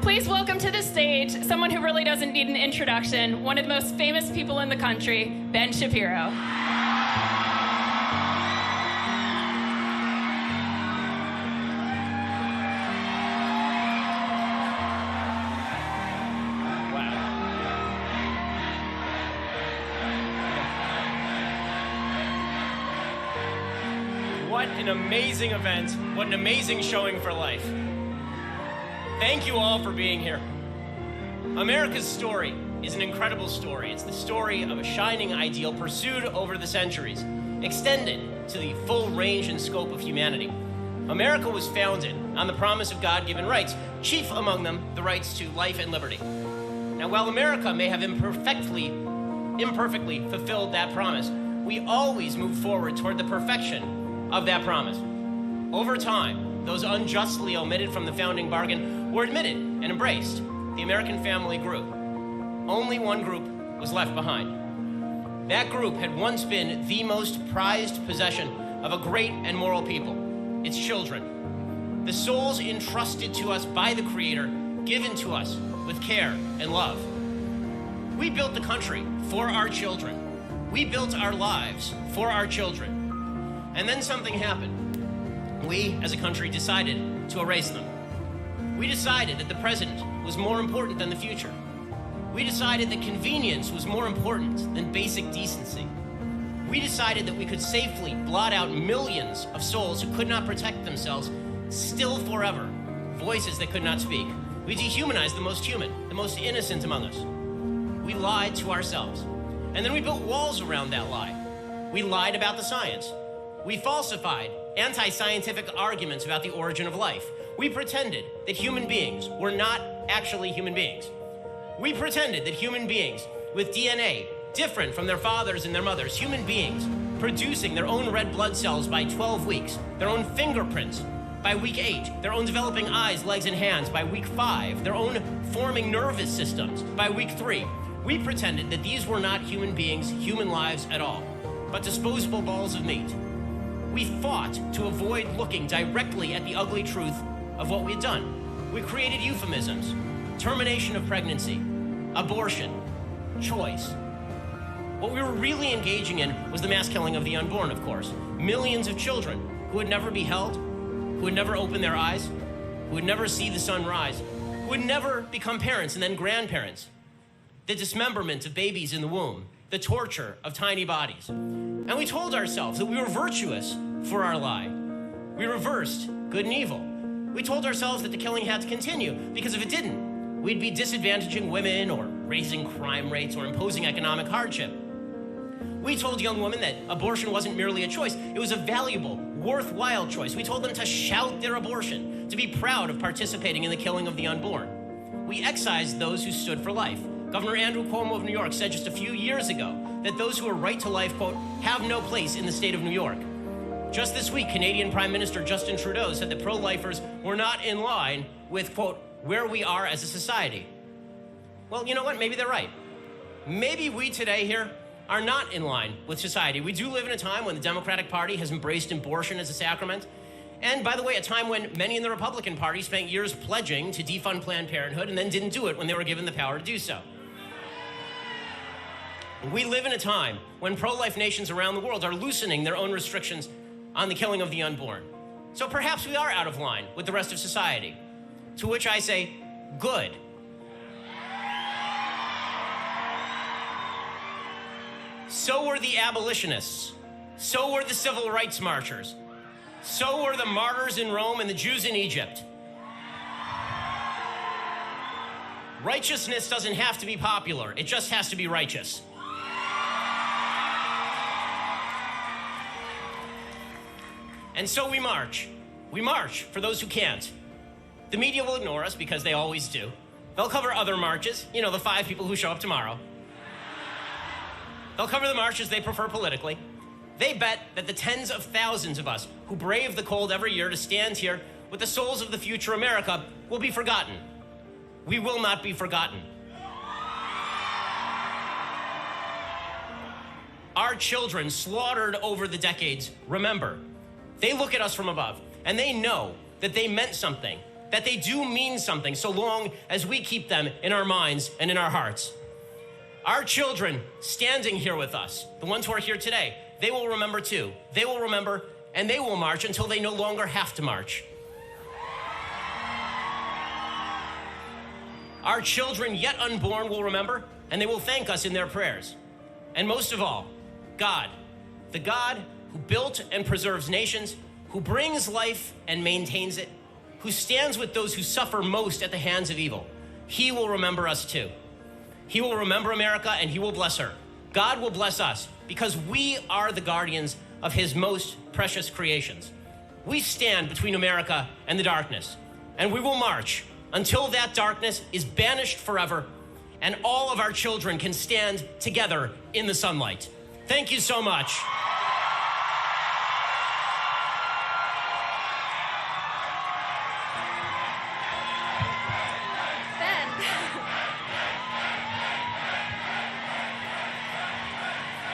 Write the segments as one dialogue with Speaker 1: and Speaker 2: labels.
Speaker 1: Please welcome to the stage someone who really doesn't need an introduction, one of the most famous people in the country, Ben Shapiro.
Speaker 2: What an amazing event. What an amazing showing for life. Thank you all for being here. America's story is an incredible story. It's the story of a shining ideal pursued over the centuries, extended to the full range and scope of humanity. America was founded on the promise of God-given rights, chief among them the rights to life and liberty. Now, while America may have imperfectly fulfilled that promise, we always move forward toward the perfection of that promise. Over time, those unjustly omitted from the founding bargain were admitted and embraced. The American family grew. Only one group was left behind. That group had once been the most prized possession of a great and moral people, its children. The souls entrusted to us by the Creator, given to us with care and love. We built the country for our children. We built our lives for our children. And then something happened. We, as a country, decided to erase them. We decided that the present was more important than the future. We decided that convenience was more important than basic decency. We decided that we could safely blot out millions of souls who could not protect themselves, still forever, voices that could not speak. We dehumanized the most human, the most innocent among us. We lied to ourselves. And then we built walls around that lie. We lied about the science. We falsified anti-scientific arguments about the origin of life. We pretended that human beings were not actually human beings. We pretended that human beings with DNA different from their fathers and their mothers, human beings producing their own red blood cells by 12 weeks, their own fingerprints by week 8, their own developing eyes, legs, and hands by week 5, their own forming nervous systems by week 3. We pretended that these were not human beings, human lives at all, but disposable balls of meat. We fought to avoid looking directly at the ugly truth of what we had done. We created euphemisms: termination of pregnancy, abortion, choice. What we were really engaging in was the mass killing of the unborn, of course. Millions of children who would never be held, who would never open their eyes, who would never see the sun rise, who would never become parents and then grandparents. The dismemberment of babies in the womb, the torture of tiny bodies. And we told ourselves that we were virtuous for our lie. We reversed good and evil. We told ourselves that the killing had to continue, because if it didn't, we'd be disadvantaging women or raising crime rates or imposing economic hardship. We told young women that abortion wasn't merely a choice, it was a valuable, worthwhile choice. We told them to shout their abortion, to be proud of participating in the killing of the unborn. We excised those who stood for life. Governor Andrew Cuomo of New York said just a few years ago that those who are right to life, quote, have no place in the state of New York. Just this week, Canadian Prime Minister Justin Trudeau said that pro-lifers were not in line with, quote, where we are as a society. Well, you know what? Maybe they're right. Maybe we today here are not in line with society. We do live in a time when the Democratic Party has embraced abortion as a sacrament. And by the way, a time when many in the Republican Party spent years pledging to defund Planned Parenthood and then didn't do it when they were given the power to do so. We live in a time when pro-life nations around the world are loosening their own restrictions on the killing of the unborn. So perhaps we are out of line with the rest of society. To which I say, good. So were the abolitionists. So were the civil rights marchers. So were the martyrs in Rome and the Jews in Egypt. Righteousness doesn't have to be popular. It just has to be righteous. And so we march. We march for those who can't. The media will ignore us because they always do. They'll cover other marches, you know, the 5 people who show up tomorrow. They'll cover the marches they prefer politically. They bet that the tens of thousands of us who brave the cold every year to stand here with the souls of the future America will be forgotten. We will not be forgotten. Our children, slaughtered over the decades, remember. They look at us from above, and they know that they meant something that they do mean something so long as we keep them in our minds and in our hearts. Our children standing here with us, the ones who are here today, they will remember too. They will remember, and they will march until they no longer have to march. Our children yet unborn will remember, and they will thank us in their prayers. And most of all, God, the God who built and preserves nations, who brings life and maintains it, who stands with those who suffer most at the hands of evil, he will remember us too. He will remember America and he will bless her. God will bless us because we are the guardians of his most precious creations. We stand between America and the darkness, and we will march until that darkness is banished forever and all of our children can stand together in the sunlight. Thank you so much.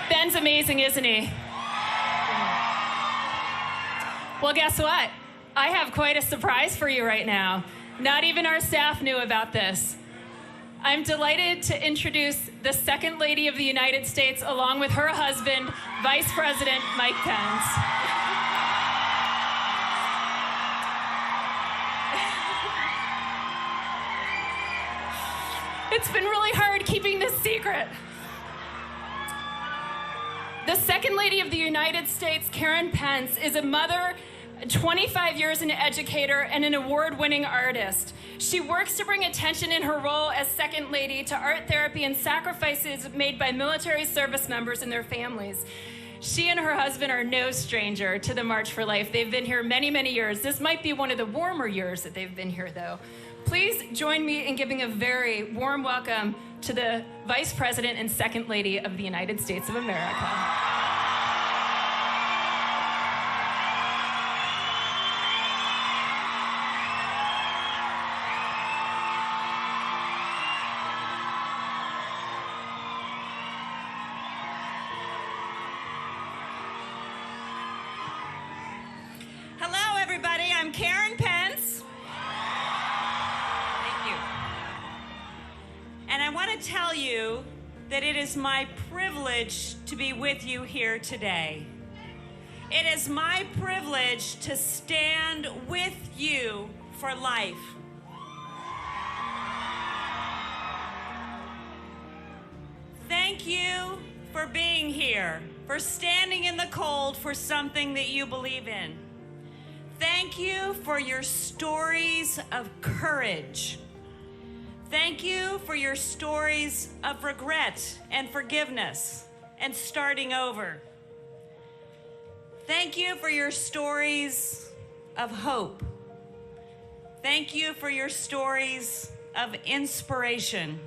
Speaker 1: Ben's amazing, isn't he? Well, guess what? I have quite a surprise for you right now. Not even our staff knew about this. I'm delighted to introduce the Second Lady of the United States along with her husband, Vice President Mike Pence. It's been really hard keeping this secret. The Second Lady of the United States, Karen Pence, is a mother, 25 years an educator, and an award-winning artist. She works to bring attention in her role as Second Lady to art therapy and sacrifices made by military service members and their families. She and her husband are no stranger to the March for Life. They've been here many, many years. This might be one of the warmer years that they've been here, though. Please join me in giving a very warm welcome to the Vice President and Second Lady of the United States of America.
Speaker 3: Hello, everybody. I'm Karen Pence. Thank you. And I want to tell you that it is my privilege to be with you here today. It is my privilege to stand with you for life. Thank you for being here, for standing in the cold for something that you believe in. Thank you for your stories of courage. Thank you for your stories of regret and forgiveness and starting over. Thank you for your stories of hope. Thank you for your stories of inspiration.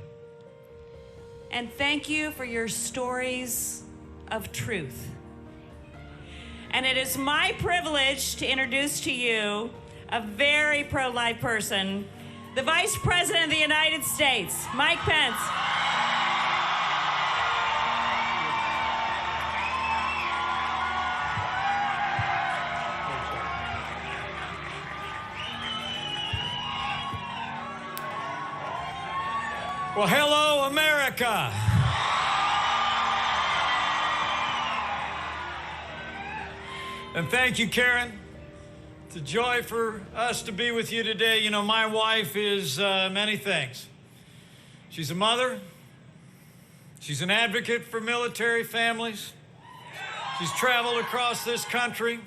Speaker 3: And thank you for your stories of truth. And it is my privilege to introduce to you a very pro-life person, the Vice President of the United States, Mike Pence.
Speaker 4: Well, hello, America. And thank you, Karen. It's a joy for us to be with you today. You know, my wife is many things. She's a mother. She's an advocate for military families. She's traveled across this country.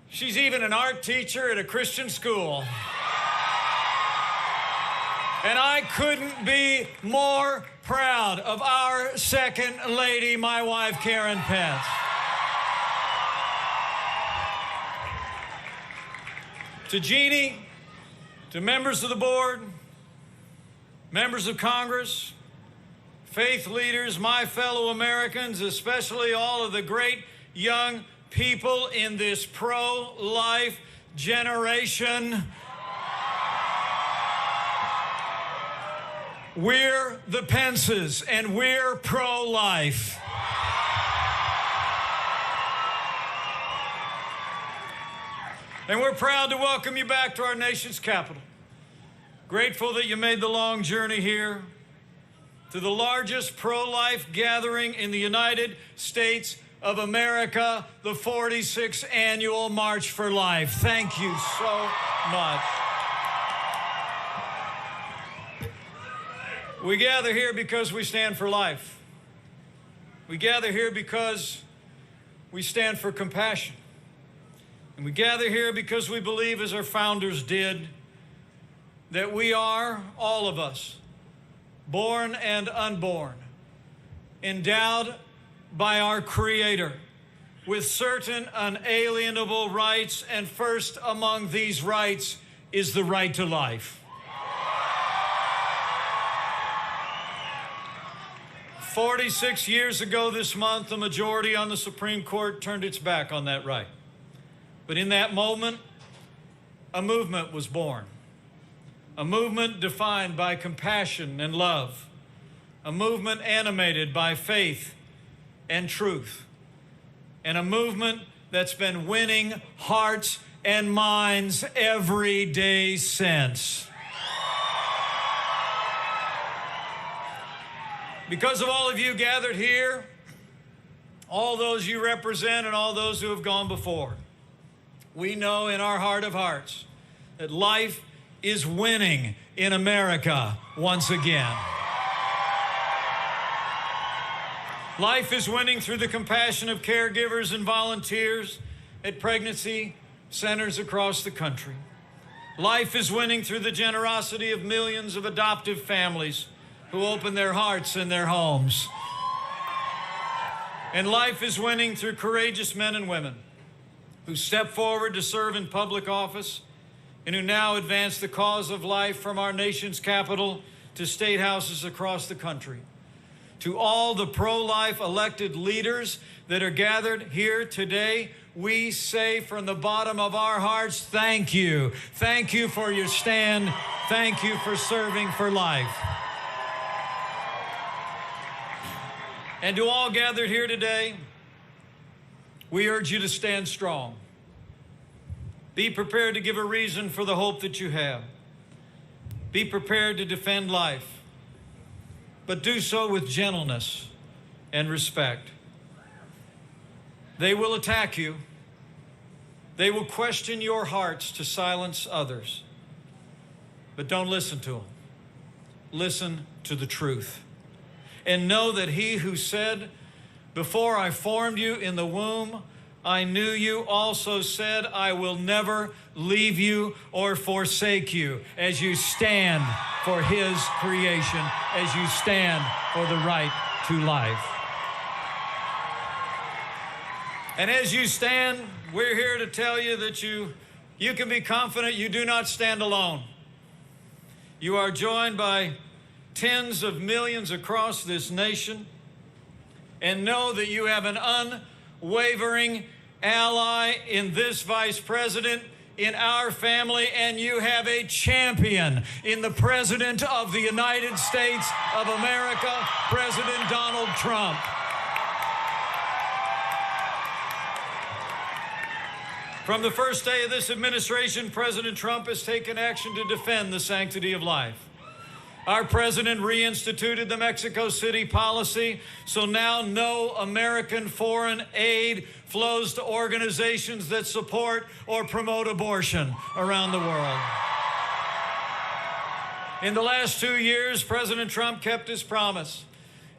Speaker 4: She's even an art teacher at a Christian school. And I couldn't be more proud of our Second Lady, my wife, Karen Pence. To Jeannie, to members of the board, members of Congress, faith leaders, my fellow Americans, especially all of the great young people in this pro-life generation. We're the Pences, and we're pro-life. And we're proud to welcome you back to our nation's capital. Grateful that you made the long journey here to the largest pro-life gathering in the United States of America, the 46th Annual March for Life. Thank you so much. We gather here because we stand for life. We gather here because we stand for compassion. And we gather here because we believe, as our founders did, that we are, all of us, born and unborn, endowed by our Creator with certain unalienable rights, and first among these rights is the right to life. 46 years ago this month, a majority on the Supreme Court turned its back on that right. But in that moment, a movement was born. A movement defined by compassion and love. A movement animated by faith and truth. And a movement that's been winning hearts and minds every day since. Because of all of you gathered here, all those you represent and all those who have gone before, we know in our heart of hearts that life is winning in America once again. Life is winning through the compassion of caregivers and volunteers at pregnancy centers across the country. Life is winning through the generosity of millions of adoptive families who open their hearts and their homes. And life is winning through courageous men and women who step forward to serve in public office and who now advance the cause of life from our nation's capital to state houses across the country. To all the pro-life elected leaders that are gathered here today, we say from the bottom of our hearts, thank you. Thank you for your stand. Thank you for serving for life. And to all gathered here today, we urge you to stand strong. Be prepared to give a reason for the hope that you have. Be prepared to defend life, but do so with gentleness and respect. They will attack you. They will question your hearts to silence others. But don't listen to them. Listen to the truth. And know that he who said, "Before I formed you in the womb, I knew you," also said, "I will never leave you or forsake you," as you stand for his creation, as you stand for the right to life. And as you stand, we're here to tell you that you can be confident you do not stand alone. You are joined by tens of millions across this nation, and know that you have an unwavering ally in this vice president, in our family, and you have a champion in the President of the United States of America, President Donald Trump. From the first day of this administration, President Trump has taken action to defend the sanctity of life. Our president reinstituted the Mexico City policy, so now no American foreign aid flows to organizations that support or promote abortion around the world. In the last 2 years, President Trump kept his promise,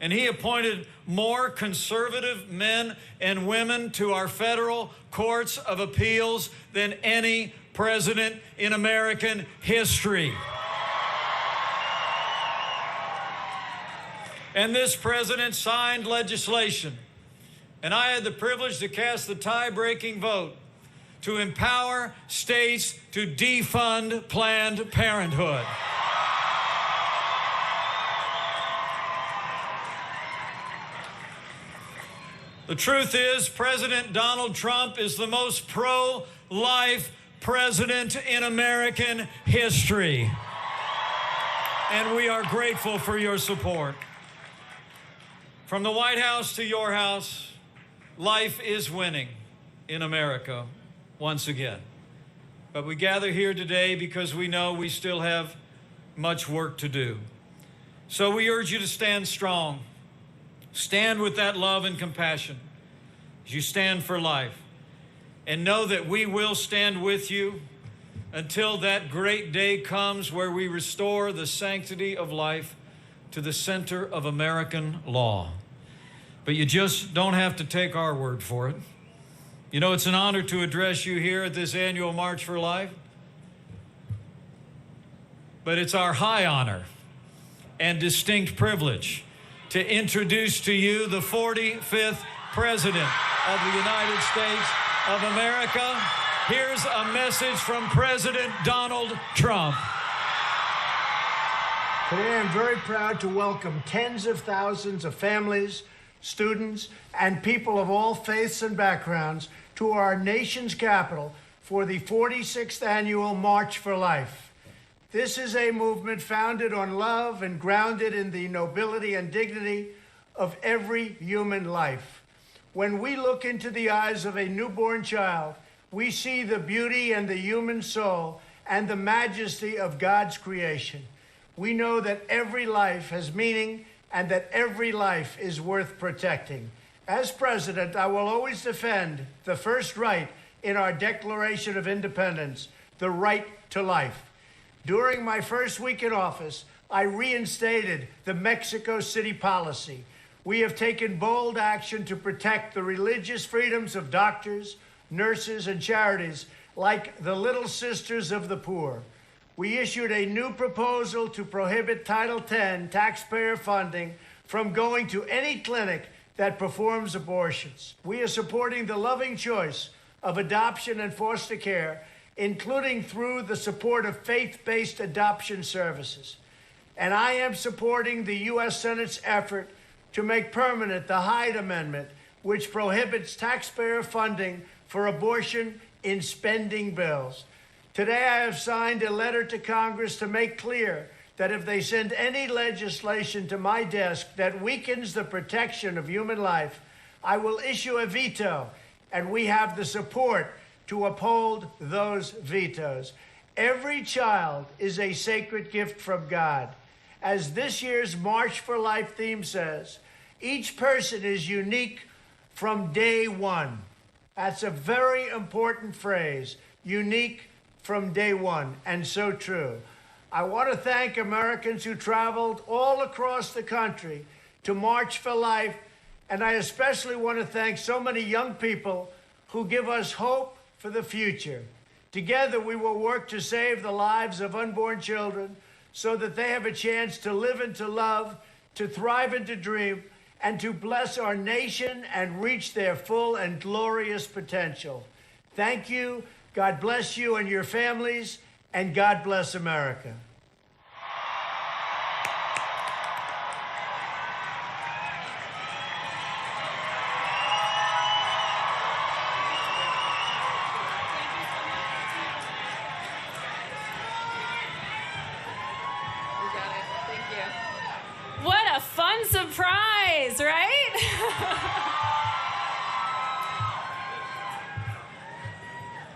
Speaker 4: and he appointed more conservative men and women to our federal courts of appeals than any president in American history. And this president signed legislation, and I had the privilege to cast the tie-breaking vote to empower states to defund Planned Parenthood. The truth is, President Donald Trump is the most pro-life president in American history. And we are grateful for your support. From the White House to your house, life is winning in America once again. but we gather here today because we know we still have much work to do. So we urge you to stand strong. Stand with that love and compassion as you stand for life. And know that we will stand with you until that great day comes where we restore the sanctity of life to the center of American law. But you just don't have to take our word for it. You know, it's an honor to address you here at this annual March for Life. But it's our high honor and distinct privilege to introduce to you the 45th President of the United States of America. Here's a message from President Donald Trump.
Speaker 5: Today, I'm very proud to welcome tens of thousands of families, students, and people of all faiths and backgrounds to our nation's capital for the 46th annual March for Life. This is a movement founded on love and grounded in the nobility and dignity of every human life. When we look into the eyes of a newborn child, we see the beauty and the human soul and the majesty of God's creation. We know that every life has meaning and that every life is worth protecting. As president, I will always defend the first right in our Declaration of Independence, the right to life. During my first week in office, I reinstated the Mexico City policy. We have taken bold action to protect the religious freedoms of doctors, nurses, and charities like the Little Sisters of the Poor. We issued a new proposal to prohibit Title X taxpayer funding from going to any clinic that performs abortions. We are supporting the loving choice of adoption and foster care, including through the support of faith-based adoption services. And I am supporting the U.S. Senate's effort to make permanent the Hyde Amendment, which prohibits taxpayer funding for abortion in spending bills. Today, I have signed a letter to Congress to make clear that if they send any legislation to my desk that weakens the protection of human life, I will issue a veto, and we have the support to uphold those vetoes. Every child is a sacred gift from God. As this year's March for Life theme says, each person is unique from day one. That's a very important phrase, unique from day one, and so true. I want to thank Americans who traveled all across the country to March for Life, and I especially want to thank so many young people who give us hope for the future. Together, we will work to save the lives of unborn children so that they have a chance to live and to love, to thrive and to dream, and to bless our nation and reach their full and glorious potential. Thank you. God bless you and your families, and God bless America.
Speaker 1: What a fun surprise, right?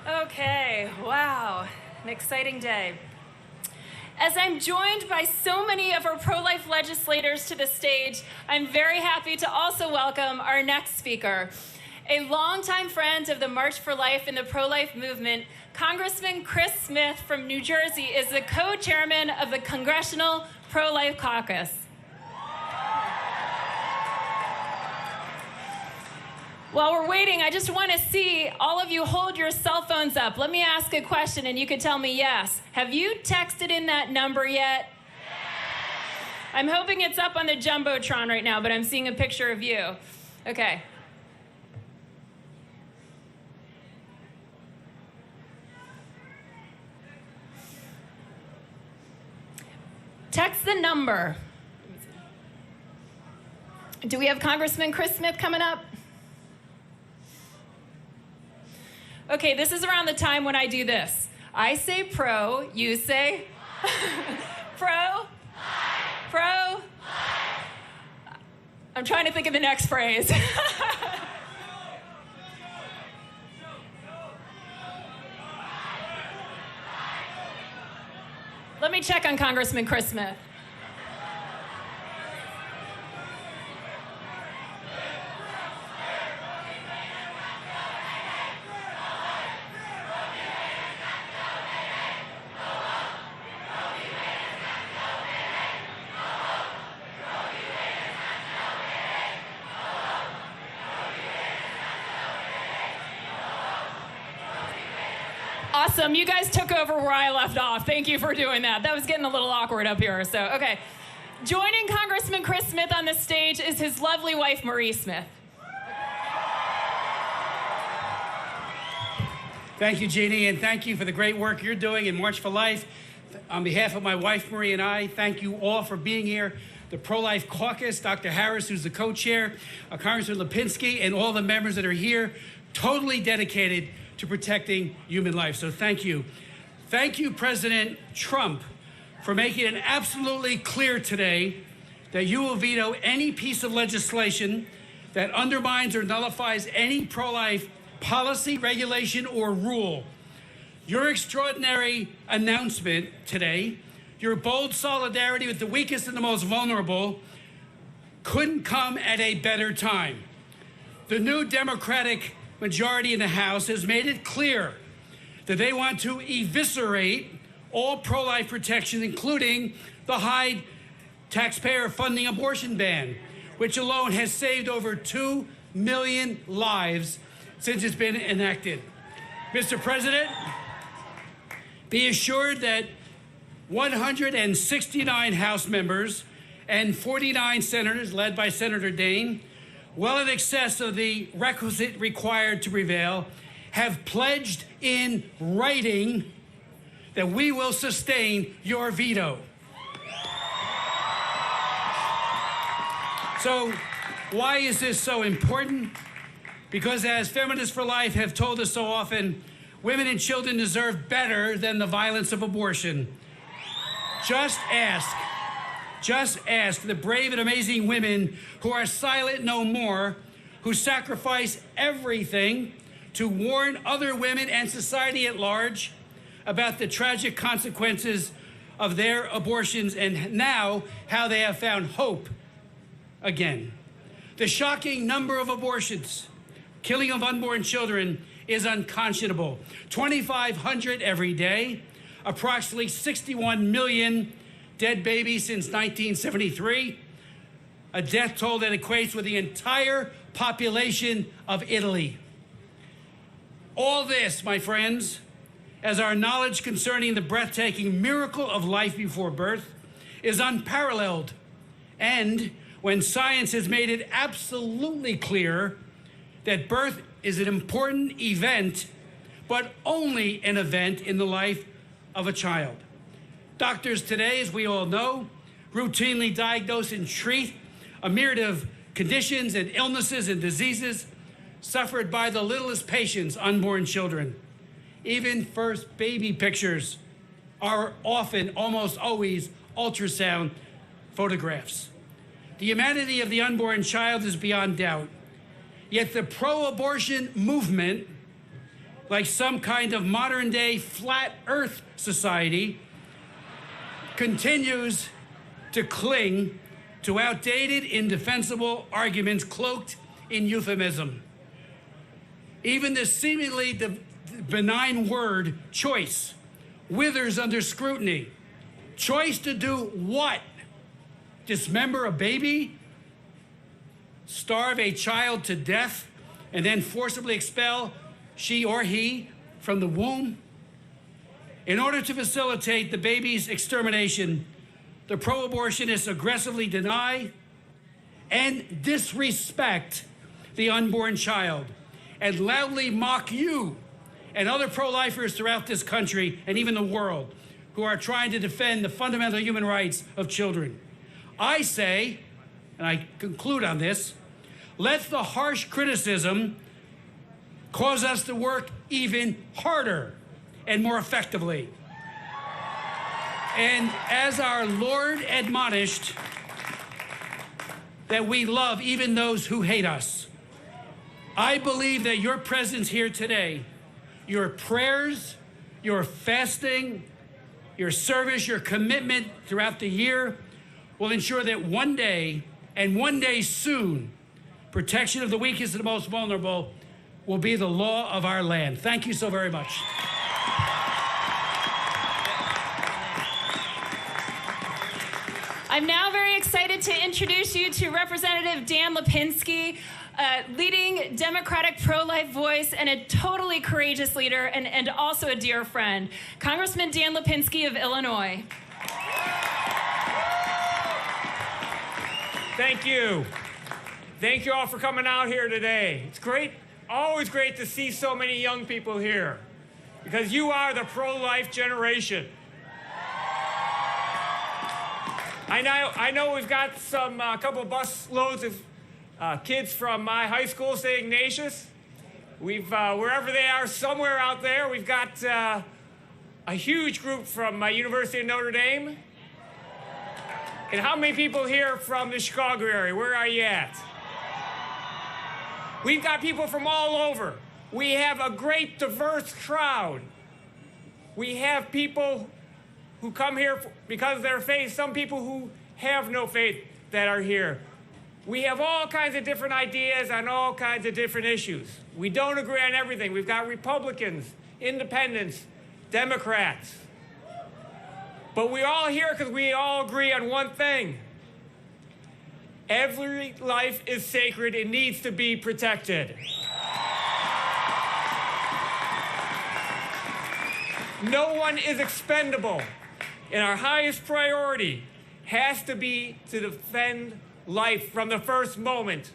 Speaker 1: Okay, wow, an exciting day. As I'm joined by so many of our pro-life legislators to the stage, I'm very happy to also welcome our next speaker. A longtime friend of the March for Life and the pro-life movement, Congressman Chris Smith from New Jersey is the co-chairman of the Congressional Pro-Life Caucus. While we're waiting, I just want to see all of you hold your cell phones up. Let me ask a question and you can tell me yes. Have you texted in that number yet? Yes. I'm hoping it's up on the Jumbotron right now, but I'm seeing a picture of you. Okay. Text the number. Do we have Congressman Chris Smith coming up? Okay, this is around the time when I do this. I say pro, you say pro, pro. I'm trying to think of the next phrase. Let me check on Congressman Chris Smith. Awesome. You guys took over where I left off. Thank you for doing that. That was getting a little awkward up here. So, okay. Joining Congressman Chris Smith on the stage is his lovely wife, Marie Smith.
Speaker 6: Thank you, Jeannie, and thank you for the great work you're doing in March for Life. On behalf of my wife, Marie, and I, thank you all for being here. The Pro-Life Caucus, Dr. Harris, who's the co-chair, Congressman Lipinski, and all the members that are here, totally dedicated to protecting human life. So thank you. Thank you, President Trump, for making it absolutely clear today that you will veto any piece of legislation that undermines or nullifies any pro-life policy, regulation, or rule. Your extraordinary announcement today, your bold solidarity with the weakest and the most vulnerable, couldn't come at a better time. The new Democratic majority in the House has made it clear that they want to eviscerate all pro-life protections, including the high taxpayer funding abortion ban, which alone has saved over 2 million lives since it's been enacted. Mr. President, be assured that 169 House members and 49 senators, led by Senator Dane, well in excess of the requisite required to prevail, have pledged in writing that we will sustain your veto. So why is this so important? Because as Feminists for Life have told us so often, women and children deserve better than the violence of abortion. Just ask the brave and amazing women who are silent no more, who sacrifice everything to warn other women and society at large about the tragic consequences of their abortions and now how they have found hope again. The shocking number of abortions, killing of unborn children, is unconscionable. 2,500 every day, approximately 61 million dead babies since 1973, a death toll that equates with the entire population of Italy. All this, my friends, as our knowledge concerning the breathtaking miracle of life before birth is unparalleled. And when science has made it absolutely clear that birth is an important event, but only an event in the life of a child. Doctors today, as we all know, routinely diagnose and treat a myriad of conditions and illnesses and diseases suffered by the littlest patients, unborn children. Even first baby pictures are often, almost always, ultrasound photographs. The humanity of the unborn child is beyond doubt. Yet the pro-abortion movement, like some kind of modern-day flat earth society, continues to cling to outdated, indefensible arguments cloaked in euphemism. Even the seemingly benign word choice withers under scrutiny. Choice to do what? Dismember a baby? Starve a child to death and then forcibly expel she or he from the womb? In order to facilitate the baby's extermination, the pro-abortionists aggressively deny and disrespect the unborn child and loudly mock you and other pro-lifers throughout this country and even the world who are trying to defend the fundamental human rights of children. I say, and I conclude on this, let the harsh criticism cause us to work even harder and more effectively. And as our Lord admonished, that we love even those who hate us. I believe that your presence here today, your prayers, your fasting, Your service, your commitment throughout the year will ensure that one day, and one day soon, protection of the weakest and the most vulnerable will be the law of our land. Thank you so very much.
Speaker 1: I'm now very excited to introduce you to Representative Dan Lipinski, a leading Democratic pro-life voice and a totally courageous leader and also a dear friend. Congressman Dan Lipinski of Illinois.
Speaker 7: Thank you. Thank you all for coming out here today. It's great, always great to see so many young people here because you are the pro-life generation. I know we've got some couple of bus loads of kids from my high school, St. Ignatius. We've wherever they are, somewhere out there, we've got a huge group from University of Notre Dame. And how many people here from the Chicago area? Where are you at? We've got people from all over. We have a great diverse crowd. We have people who come here because of their faith, some people who have no faith that are here. We have all kinds of different ideas on all kinds of different issues. We don't agree on everything. We've got Republicans, independents, Democrats. But we're all here because we all agree on one thing. Every life is sacred. It needs to be protected. No one is expendable. And our highest priority has to be to defend life from the first moment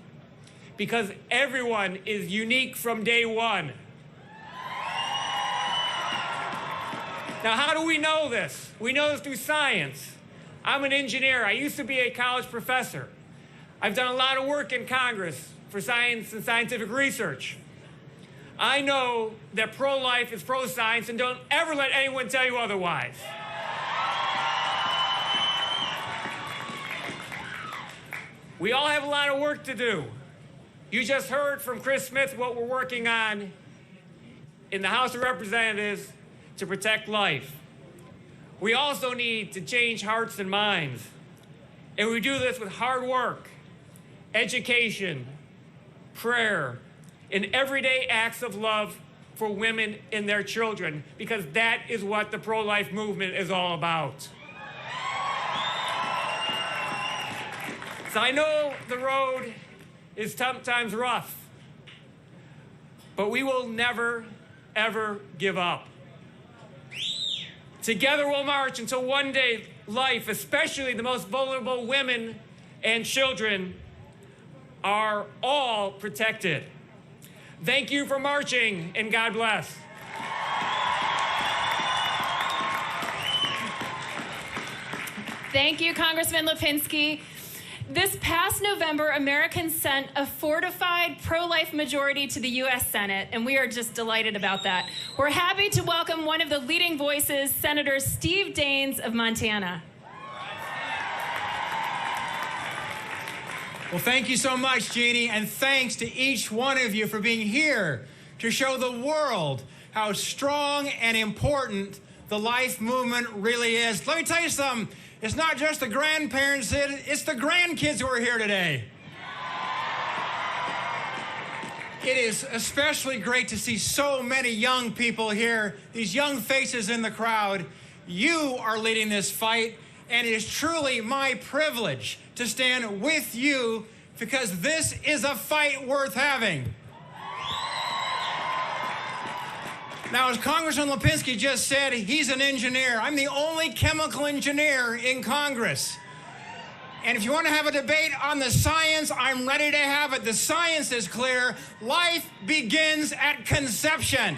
Speaker 7: because everyone is unique from day one. Now, how do we know this? We know this through science. I'm an engineer. I used to be a college professor. I've done a lot of work in Congress for science and scientific research. I know that pro-life is pro-science, and don't ever let anyone tell you otherwise. We all have a lot of work to do. You just heard from Chris Smith what we're working on in the House of Representatives to protect life. We also need to change hearts and minds. And we do this with hard work, education, prayer, and everyday acts of love for women and their children, because that is what the pro-life movement is all about. So I know the road is sometimes rough, but we will never, ever give up. Together we'll march until one day life, especially the most vulnerable women and children, are all protected. Thank you for marching, and God bless.
Speaker 1: Thank you, Congressman Lipinski. This past November, Americans sent a fortified pro-life majority to the U.S. Senate, and we are just delighted about that. We're happy to welcome one of the leading voices, Senator Steve Daines of Montana.
Speaker 8: Well, thank you so much, Jeannie, and thanks to each one of you for being here to show the world how strong and important the life movement really is. Let me tell you something. It's not just the grandparents, it's the grandkids who are here today. It is especially great to see so many young people here, these young faces in the crowd. You are leading this fight, and it is truly my privilege to stand with you because this is a fight worth having. Now, as Congressman Lipinski just said, he's an engineer. I'm the only chemical engineer in Congress. And if you want to have a debate on the science, I'm ready to have it. The science is clear. Life begins at conception.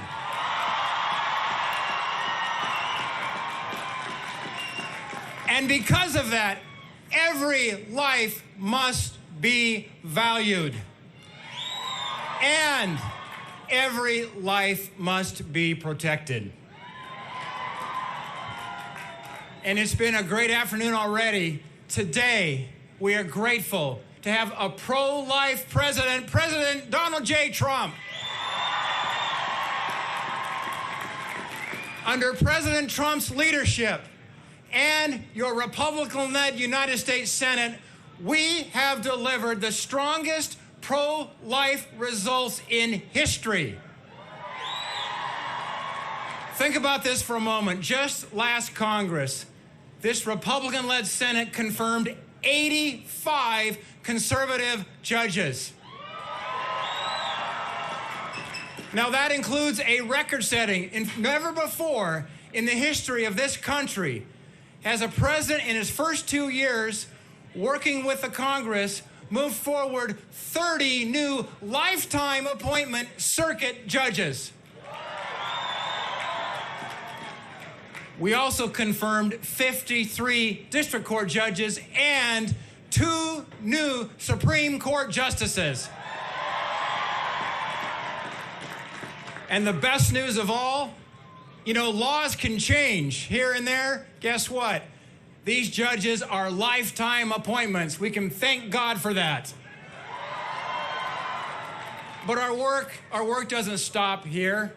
Speaker 8: And because of that, every life must be valued. And every life must be protected. And it's been a great afternoon already. Today, we are grateful to have a pro-life president, President Donald J. Trump. Under President Trump's leadership, and your Republican-led United States Senate, we have delivered the strongest pro-life results in history. Think about this for a moment. Just last Congress, this Republican-led Senate confirmed 85 conservative judges. Now that includes a record-setting. Never before in the history of this country has a president in his first 2 years working with the Congress moved forward 30 new lifetime appointment circuit judges. We also confirmed 53 district court judges and 2 new Supreme Court justices. And the best news of all, you know, laws can change here and there. Guess what? These judges are lifetime appointments. We can thank God for that. But our work doesn't stop here.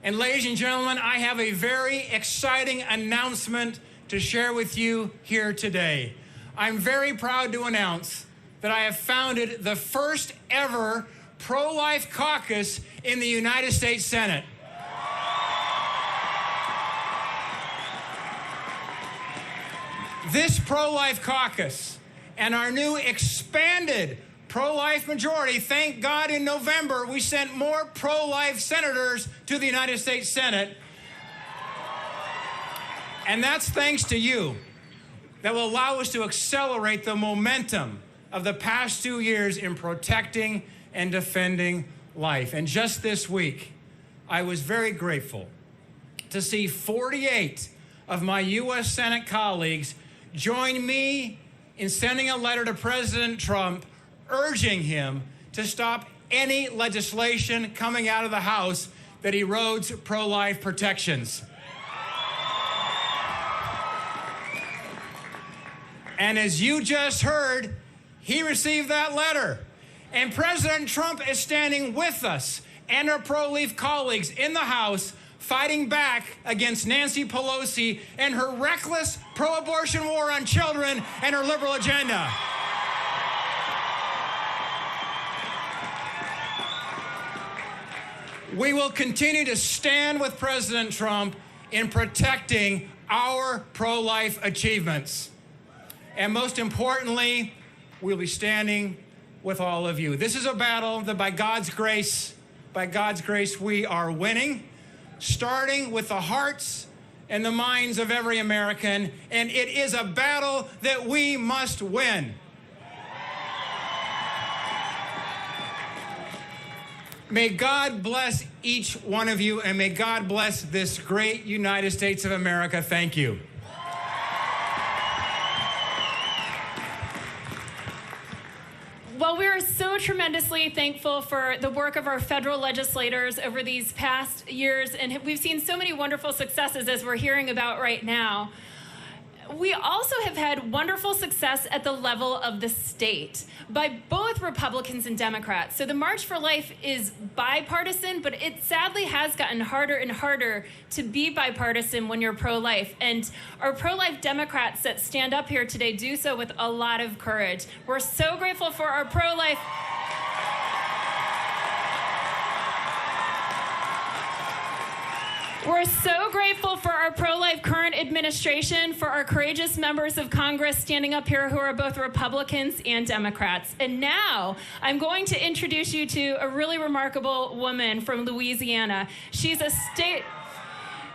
Speaker 8: And ladies and gentlemen, I have a very exciting announcement to share with you here today. I'm very proud to announce that I have founded the first ever pro-life caucus in the United States Senate. This pro-life caucus and our new expanded pro-life majority, thank God in November we sent more pro-life senators to the United States Senate. And that's thanks to you. That will allow us to accelerate the momentum of the past 2 years in protecting and defending life. And just this week, I was very grateful to see 48 of my U.S. Senate colleagues join me in sending a letter to President Trump urging him to stop any legislation coming out of the House that erodes pro-life protections. And as you just heard, he received that letter. And President Trump is standing with us and our pro-life colleagues in the House fighting back against Nancy Pelosi and her reckless pro-abortion war on children and her liberal agenda. We will continue to stand with President Trump in protecting our pro-life achievements. And most importantly, we'll be standing with all of you. This is a battle that by God's grace, we are winning, starting with the hearts and the minds of every American, and it is a battle that we must win. May God bless each one of you, and may God bless this great United States of America. Thank you.
Speaker 1: Well, we are so tremendously thankful for the work of our federal legislators over these past years, and we've seen so many wonderful successes as we're hearing about right now. We also have had wonderful success at the level of the state by both Republicans and Democrats. So the March for Life is bipartisan, but it sadly has gotten harder and harder to be bipartisan when you're pro-life. And our pro-life Democrats that stand up here today do so with a lot of courage. We're so grateful for our pro-life. We're so grateful for our pro-life current administration, for our courageous members of Congress standing up here who are both Republicans and Democrats. And now I'm going to introduce you to a really remarkable woman from Louisiana. She's a state...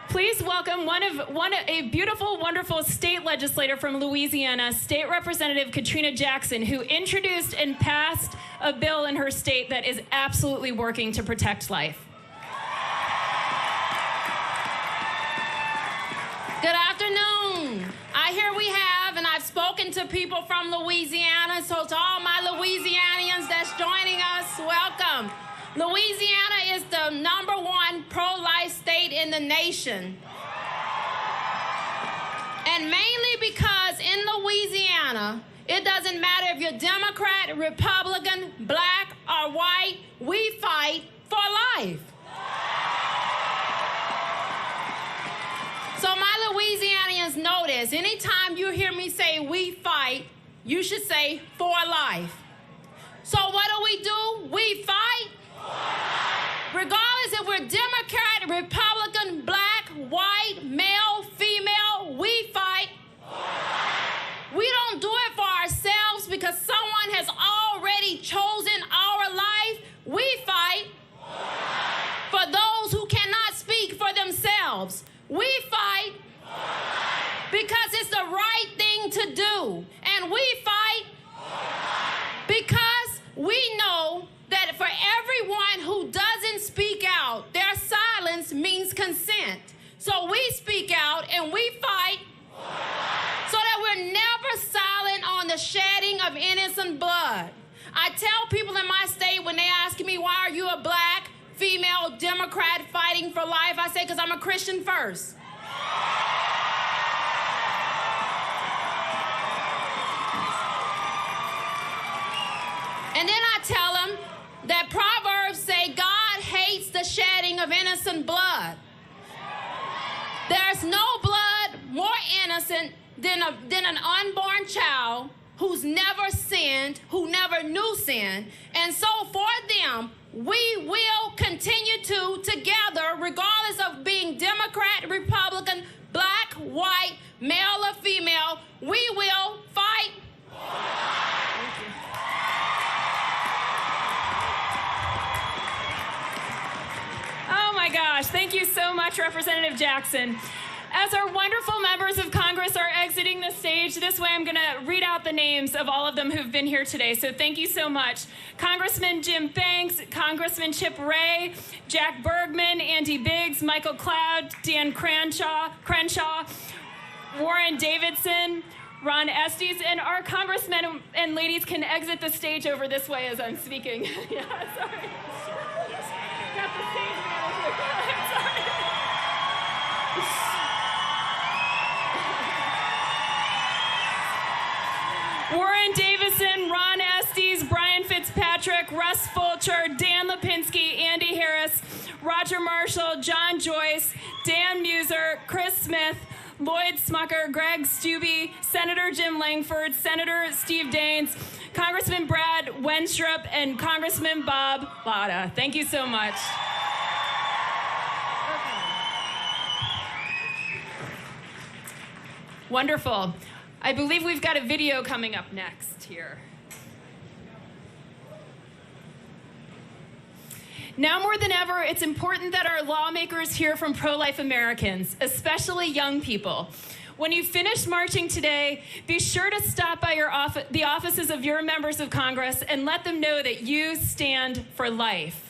Speaker 1: Please welcome a beautiful, wonderful state legislator from Louisiana, State Representative Katrina Jackson, who introduced and passed a bill in her state that is absolutely working to protect life.
Speaker 9: Good afternoon. I hear we have, and I've spoken to people from Louisiana, so to all my Louisianians that's joining us, welcome. Louisiana is the #1 pro-life state in the nation. And mainly because in Louisiana, it doesn't matter if you're Democrat, Republican, black, or white, we fight for life. So my Louisianians know this. Anytime you hear me say we fight, you should say for life. So what do? We fight. Regardless if we're Democrat, Republican, black, white, male, female, we fight. We don't do it for ourselves because someone has already chosen our life. We fight for those who cannot speak for themselves. We fight because it's the right thing to do. And we fight because we know that for everyone who doesn't speak out, their silence means consent. So we speak out and we fight so that we're never silent on the shedding of innocent blood. I tell people in my state when they ask me, why are you a black, female, Democrat fighting for life? I say, because I'm a Christian first. And then I tell them that Proverbs say God hates the shedding of innocent blood. There's no blood more innocent than an unborn child who's never sinned, who never knew sin. And so for them, we will continue to, together, regardless of being Democrat, Republican, black, white, male or female, we will fight.
Speaker 1: Oh my gosh, thank you so much, Representative Jackson. As our wonderful members of Congress are exiting the stage, this way I'm going to read out the names of all of them who've been here today. So thank you so much. Congressman Jim Banks, Congressman Chip Ray, Jack Bergman, Andy Biggs, Michael Cloud, Dan Crenshaw, Warren Davidson, Ron Estes, and our congressmen and ladies can exit the stage over this way as I'm speaking. Yeah, sorry. Got the stage manager. I'm sorry. Warren Davison, Ron Estes, Brian Fitzpatrick, Russ Fulcher, Dan Lipinski, Andy Harris, Roger Marshall, John Joyce, Dan Muser, Chris Smith, Lloyd Smucker, Greg Stubbe, Senator Jim Langford, Senator Steve Daines, Congressman Brad Wenstrup, and Congressman Bob Latta. Thank you so much. Wonderful. I believe we've got a video coming up next here. Now more than ever, it's important that our lawmakers hear from pro-life Americans, especially young people. When you finish marching today, be sure to stop by the offices of your members of Congress and let them know that you stand for life.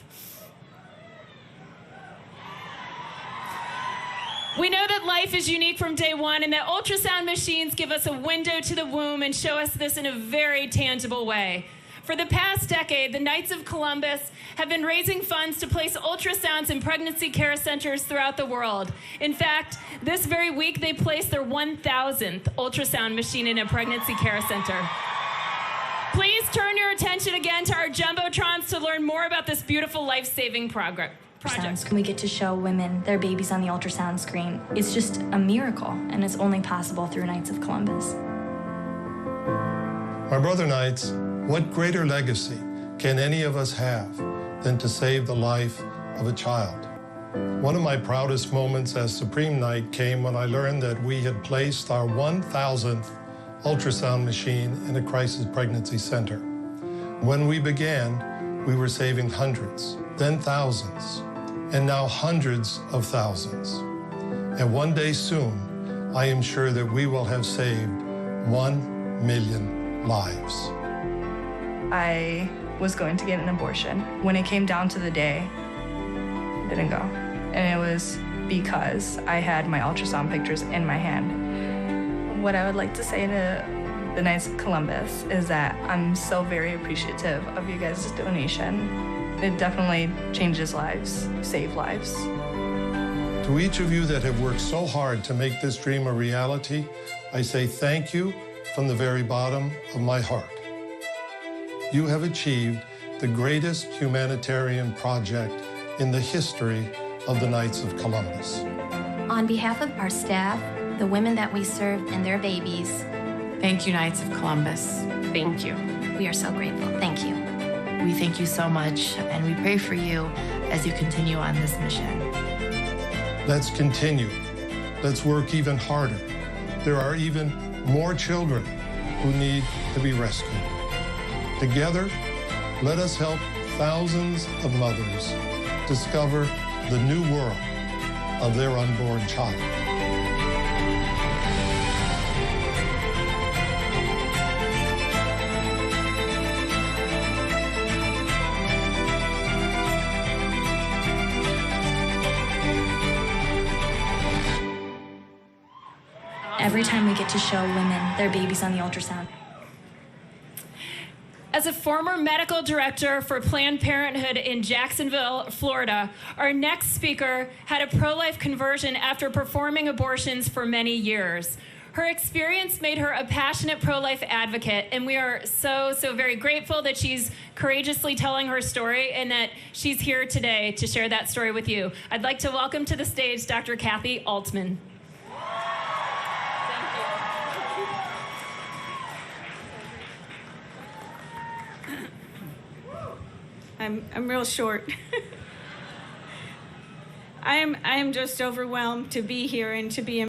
Speaker 1: We know that life is unique from day one and that ultrasound machines give us a window to the womb and show us this in a very tangible way. For the past decade, the Knights of Columbus have been raising funds to place ultrasounds in pregnancy care centers throughout the world. In fact, this very week they placed their 1,000th ultrasound machine in a pregnancy care center. Please turn your attention again to our Jumbotrons to learn more about this beautiful life-saving project.
Speaker 10: We get to show women their babies on the ultrasound screen. It's just a miracle, and it's only possible through Knights of Columbus.
Speaker 11: My brother Knights, what greater legacy can any of us have than to save the life of a child? One of my proudest moments as Supreme Knight came when I learned that we had placed our 1,000th ultrasound machine in a crisis pregnancy center. When we began, we were saving hundreds, then thousands, and now hundreds of thousands. And one day soon, I am sure that we will have saved 1 million lives.
Speaker 12: I was going to get an abortion. When it came down to the day, it didn't go. And it was because I had my ultrasound pictures in my hand. What I would like to say to the Knights of Columbus is that I'm so very appreciative of you guys' donation. It definitely changes lives, saves lives.
Speaker 11: To each of you that have worked so hard to make this dream a reality, I say thank you from the very bottom of my heart. You have achieved the greatest humanitarian project in the history of the Knights of Columbus.
Speaker 13: On behalf of our staff, the women that we serve, and their babies,
Speaker 14: thank you, Knights of Columbus.
Speaker 9: Thank you.
Speaker 13: we are so grateful. Thank you.
Speaker 14: We thank you so much, and we pray for you as you continue on this mission.
Speaker 11: Let's continue. Let's work even harder. There are even more children who need to be rescued. Together, let us help thousands of mothers discover the new world of their unborn child.
Speaker 10: Every time we get to show women their babies on the ultrasound.
Speaker 1: As a former medical director for Planned Parenthood in Jacksonville, Florida, our next speaker had a pro-life conversion after performing abortions for many years. Her experience made her a passionate pro-life advocate, and we are so very grateful that she's courageously telling her story and that she's here today to share that story with you. I'd like to welcome to the stage Dr. Kathy Altman.
Speaker 15: I'm real short. I am just overwhelmed to be here and to be